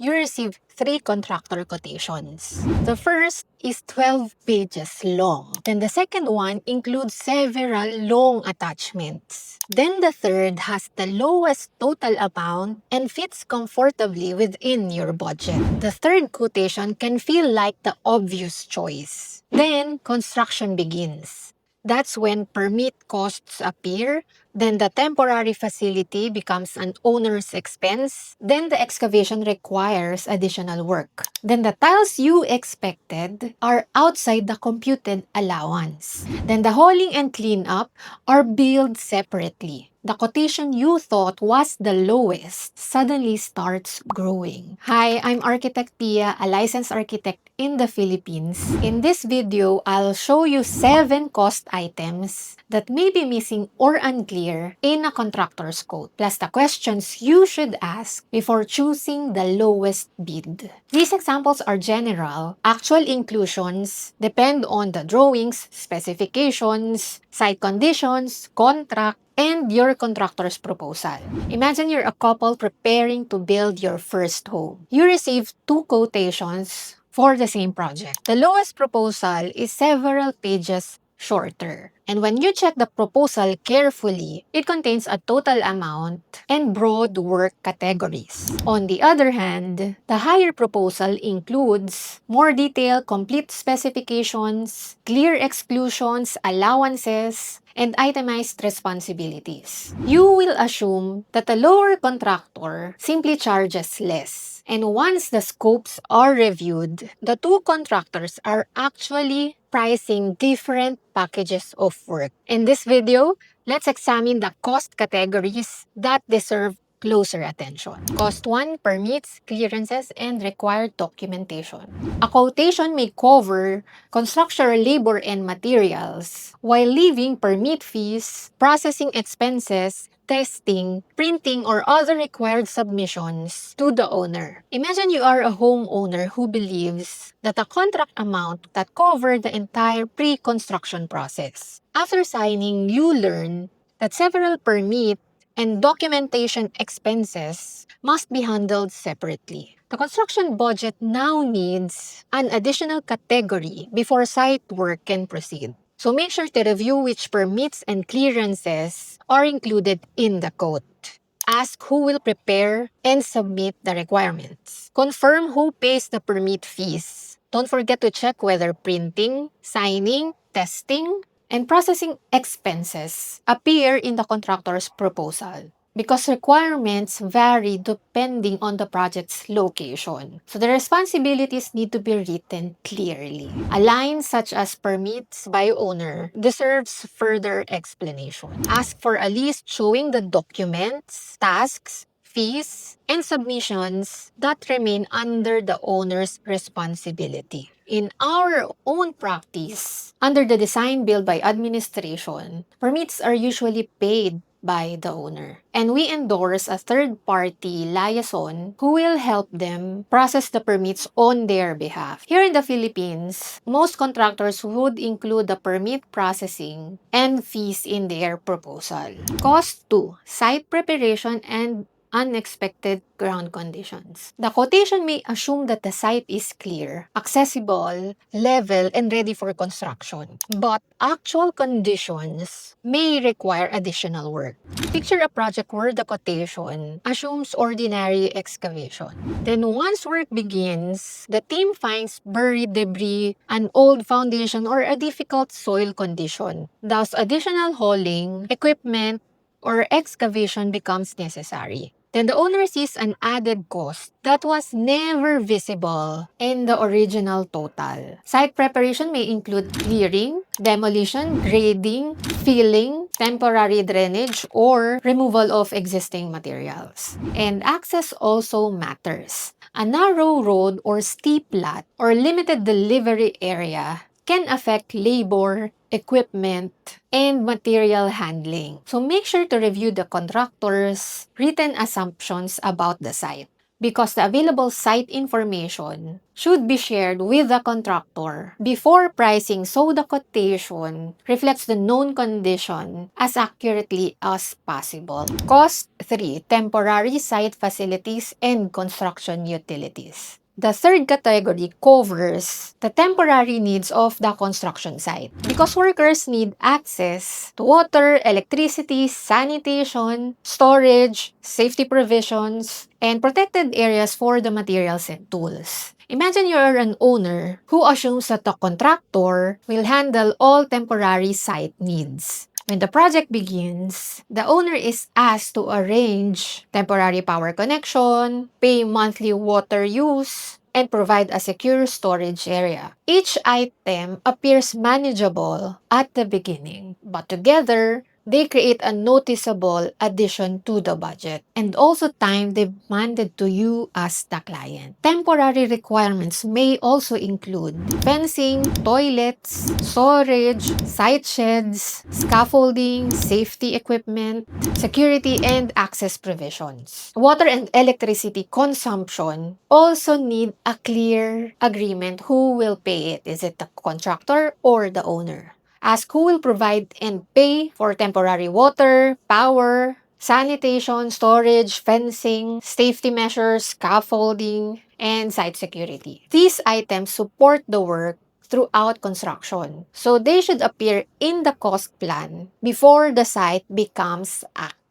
you receive 3 contractor quotations. The first is 12 pages long. Then the second one includes several long attachments. Then the third has the lowest total amount and fits comfortably within your budget. The third quotation can feel like the obvious choice. Then construction begins. That's when permit costs appear. Then the temporary facility becomes an owner's expense. Then the excavation requires additional work. Then the tiles you expected are outside the computed allowance. Then the hauling and cleanup are billed separately. The quotation you thought was the lowest suddenly starts growing. Hi, I'm Architect Pia, a licensed architect in the Philippines. In this video, I'll show you 7 cost items that may be missing or unclear in a contractor's quote, plus the questions you should ask before choosing the lowest bid. These examples are general. Actual inclusions depend on the drawings, specifications, site conditions, contract, and your contractor's proposal. Imagine you're a couple preparing to build your first home. You receive 2 quotations for the same project. The lowest proposal is several pages shorter. And when you check the proposal carefully, it contains a total amount and broad work categories. On the other hand, the higher proposal includes more detailed, complete specifications, clear exclusions, allowances, and itemized responsibilities. You will assume that the lower contractor simply charges less. And once the scopes are reviewed, the 2 contractors are actually pricing different packages of work. In this video, let's examine the cost categories that deserve closer attention. Cost 1, permits, clearances, and required documentation. A quotation may cover construction labor and materials, while leaving permit fees, processing expenses, testing, printing, or other required submissions to the owner. Imagine you are a homeowner who believes that a contract amount that covered the entire pre-construction process. After signing, you learn that several permit and documentation expenses must be handled separately. The construction budget now needs an additional category before site work can proceed. So make sure to review which permits and clearances are included in the quote. Ask who will prepare and submit the requirements. Confirm who pays the permit fees. Don't forget to check whether printing, signing, testing, and processing expenses appear in the contractor's proposal, because requirements vary depending on the project's location. So the responsibilities need to be written clearly. A line such as permits by owner deserves further explanation. Ask for a list showing the documents, tasks, fees, and submissions that remain under the owner's responsibility. In our own practice, under the design build by administration, permits are usually paid by the owner. And we endorse a third-party liaison who will help them process the permits on their behalf. Here in the Philippines, most contractors would include the permit processing and fees in their proposal. Cost 2, site preparation and unexpected ground conditions. The quotation may assume that the site is clear, accessible, level, and ready for construction. But actual conditions may require additional work. Picture a project where the quotation assumes ordinary excavation. Then once work begins, the team finds buried debris, an old foundation, or a difficult soil condition. Thus, additional hauling, equipment, or excavation becomes necessary. Then the owner sees an added cost that was never visible in the original total. Site preparation may include clearing, demolition, grading, filling, temporary drainage, or removal of existing materials. And access also matters. A narrow road or steep lot or limited delivery area can affect labor, equipment, and material handling. So make sure to review the contractor's written assumptions about the site. because the available site information should be shared with the contractor before pricing so the quotation reflects the known condition as accurately as possible. Cost 3. Temporary site facilities and construction utilities. The third category covers the temporary needs of the construction site because workers need access to water, electricity, sanitation, storage, safety provisions, and protected areas for the materials and tools. Imagine you're an owner who assumes that the contractor will handle all temporary site needs. When the project begins, the owner is asked to arrange temporary power connection, pay monthly water use, and provide a secure storage area. Each item appears manageable at the beginning, but together, they create a noticeable addition to the budget and also time demanded to you as the client. Temporary requirements may also include fencing, toilets, storage, site sheds, scaffolding, safety equipment, security and access provisions. Water and electricity consumption also need a clear agreement who will pay it. Is it the contractor or the owner? Ask who will provide and pay for temporary water, power, sanitation, storage, fencing, safety measures, scaffolding, and site security. These items support the work throughout construction, so they should appear in the cost plan before the site becomes active.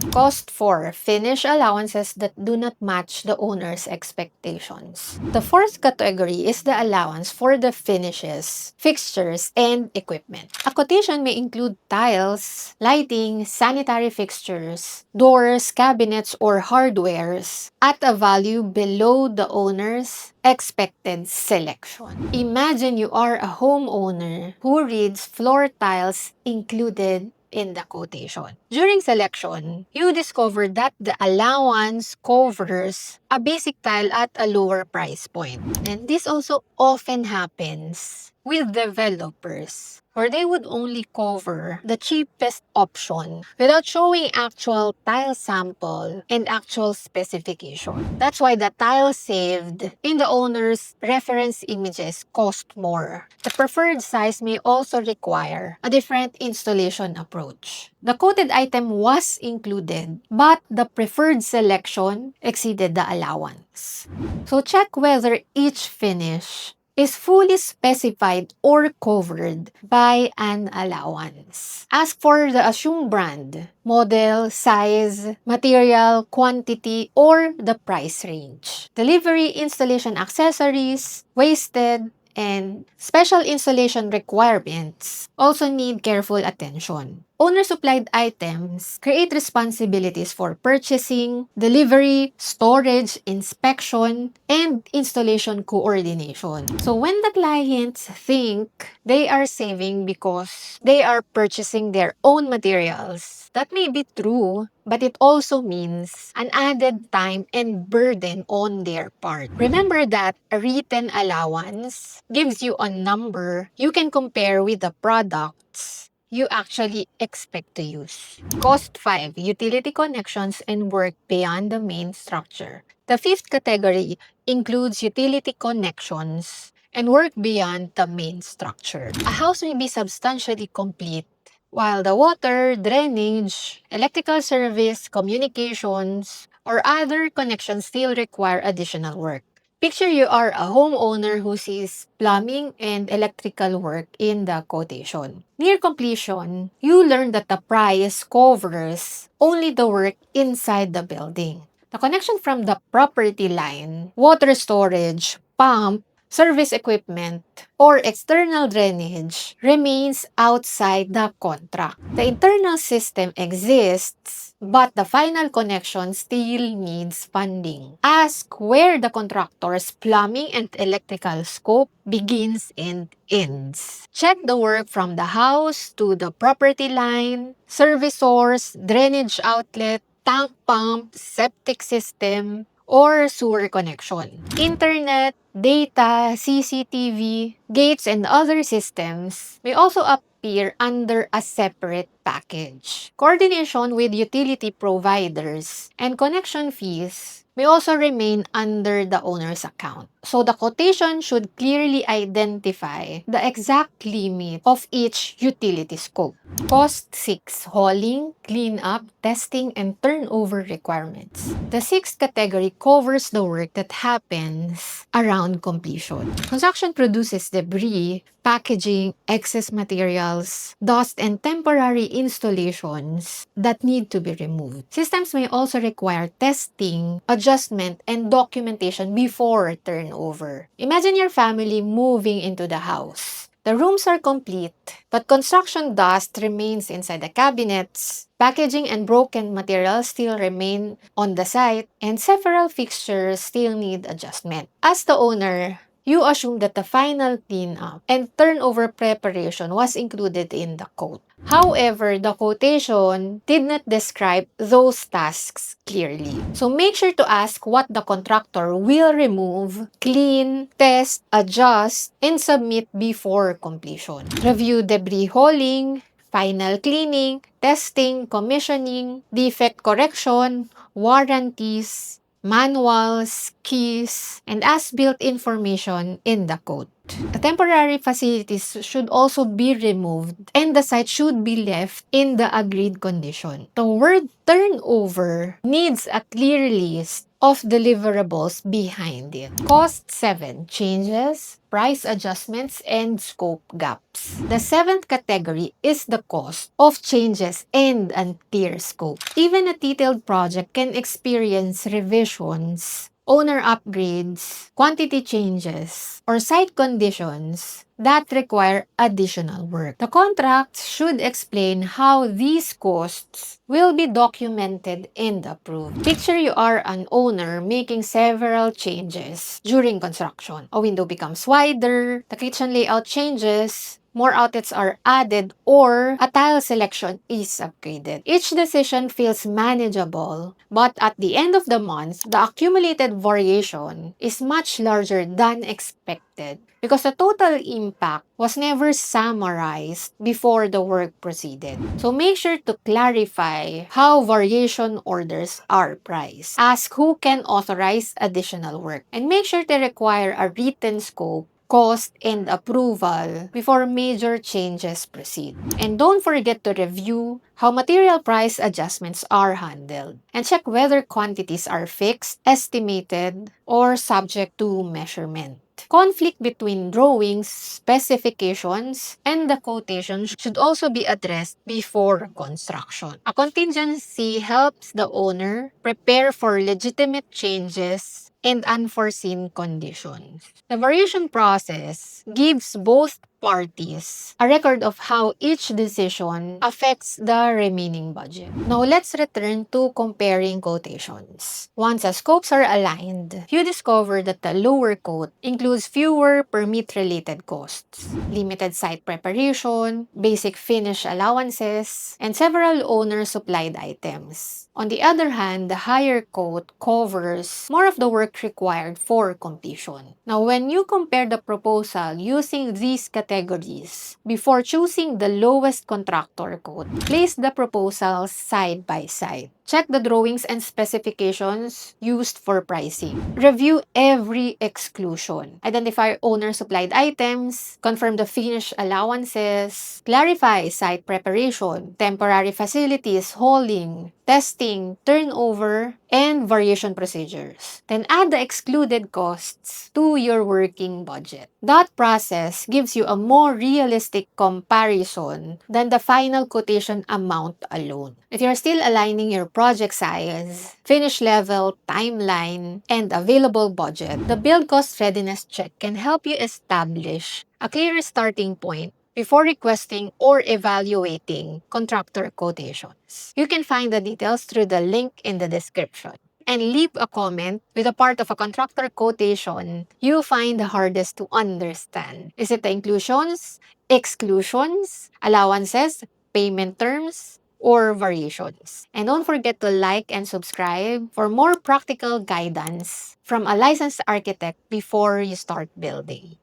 Cost 4. Finish allowances that do not match the owner's expectations. The fourth category is the allowance for the finishes, fixtures, and equipment. A quotation may include tiles, lighting, sanitary fixtures, doors, cabinets, or hardwares at a value below the owner's expected selection. Imagine you are a homeowner who reads floor tiles included in the quotation. During selection, you discover that the allowance covers a basic tile at a lower price point. And this also often happens with developers, where they would only cover the cheapest option without showing actual tile sample and actual specification. That's why the tile saved in the owner's reference images cost more. The preferred size may also require a different installation approach. The quoted item was included, but the preferred selection exceeded the allowance. So check whether each finish is fully specified or covered by an allowance. Ask for the assumed brand, model, size, material, quantity, or the price range. Delivery, installation accessories, wasted, and special installation requirements also need careful attention. Owner-supplied items create responsibilities for purchasing, delivery, storage, inspection, and installation coordination. So when the clients think they are saving because they are purchasing their own materials, that may be true, but it also means an added time and burden on their part. Remember that a written allowance gives you a number you can compare with the products you actually expect to use. Cost 5. Utility connections and work beyond the main structure. The fifth category includes utility connections and work beyond the main structure. A house may be substantially complete while the water, drainage, electrical service, communications, or other connections still require additional work. Picture you are a homeowner who sees plumbing and electrical work in the quotation. Near completion, you learn that the price covers only the work inside the building. The connection from the property line, water storage, pump, service equipment, or external drainage remains outside the contract. The internal system exists, but the final connection still needs funding. Ask where the contractor's plumbing and electrical scope begins and ends. Check the work from the house to the property line, service source, drainage outlet, tank pump, septic system, or sewer connection. Internet, data, CCTV, gates, and other systems may also appear under a separate package. Coordination with utility providers and connection fees may also remain under the owner's account. So the quotation should clearly identify the exact limit of each utility scope. Cost 6. Hauling, cleanup, testing, and turnover requirements. The sixth category covers the work that happens around completion. Construction produces debris, packaging, excess materials, dust, and temporary installations that need to be removed. Systems may also require testing, adjustment, and documentation before turnover. Imagine your family moving into the house. The rooms are complete, but construction dust remains inside the cabinets. Packaging and broken materials still remain on the site, and several fixtures still need adjustment. As the owner, you assume that the final cleanup and turnover preparation was included in the quote. However, the quotation did not describe those tasks clearly. So make sure to ask what the contractor will remove, clean, test, adjust, and submit before completion. Review debris hauling, final cleaning, testing, commissioning, defect correction, warranties, manuals, keys, and as-built information in the quote. The temporary facilities should also be removed and the site should be left in the agreed condition. The word turnover needs a clear list of deliverables behind it. Cost 7. Changes, price adjustments, and scope gaps. The seventh category is the cost of changes and unclear scope. Even a detailed project can experience revisions, owner upgrades, quantity changes, or site conditions that require additional work. The contract should explain how these costs will be documented and approved. Picture you are an owner making several changes during construction. A window becomes wider, the kitchen layout changes, more outlets are added, or a tile selection is upgraded. Each decision feels manageable, but at the end of the month, the accumulated variation is much larger than expected because the total impact was never summarized before the work proceeded. So make sure to clarify how variation orders are priced. Ask who can authorize additional work, and make sure to require a written scope, cost, and approval before major changes proceed. And don't forget to review how material price adjustments are handled and check whether quantities are fixed, estimated, or subject to measurement. Conflict between drawings, specifications, and the quotations should also be addressed before construction. A contingency helps the owner prepare for legitimate changes and unforeseen conditions. The variation process gives both parties a record of how each decision affects the remaining budget. Now let's return to comparing quotations. Once the scopes are aligned, you discover that the lower quote includes fewer permit-related costs, limited site preparation, basic finish allowances, and several owner-supplied items. On the other hand, the higher quote covers more of the work required for completion. Now, when you compare the proposal using these categories, before choosing the lowest contractor quote, place the proposals side by side. Check the drawings and specifications used for pricing. Review every exclusion. Identify owner-supplied items, confirm the finish allowances, clarify site preparation, temporary facilities, hauling, testing, turnover, and variation procedures. Then add the excluded costs to your working budget. That process gives you a more realistic comparison than the final quotation amount alone. If you're still aligning your project size, finish level, timeline, and available budget, the build cost readiness check can help you establish a clear starting point before requesting or evaluating contractor quotations. You can find the details through the link in the description. And leave a comment with a part of a contractor quotation you find the hardest to understand. Is it the inclusions, exclusions, allowances, payment terms, or variations? And don't forget to like and subscribe for more practical guidance from a licensed architect before you start building.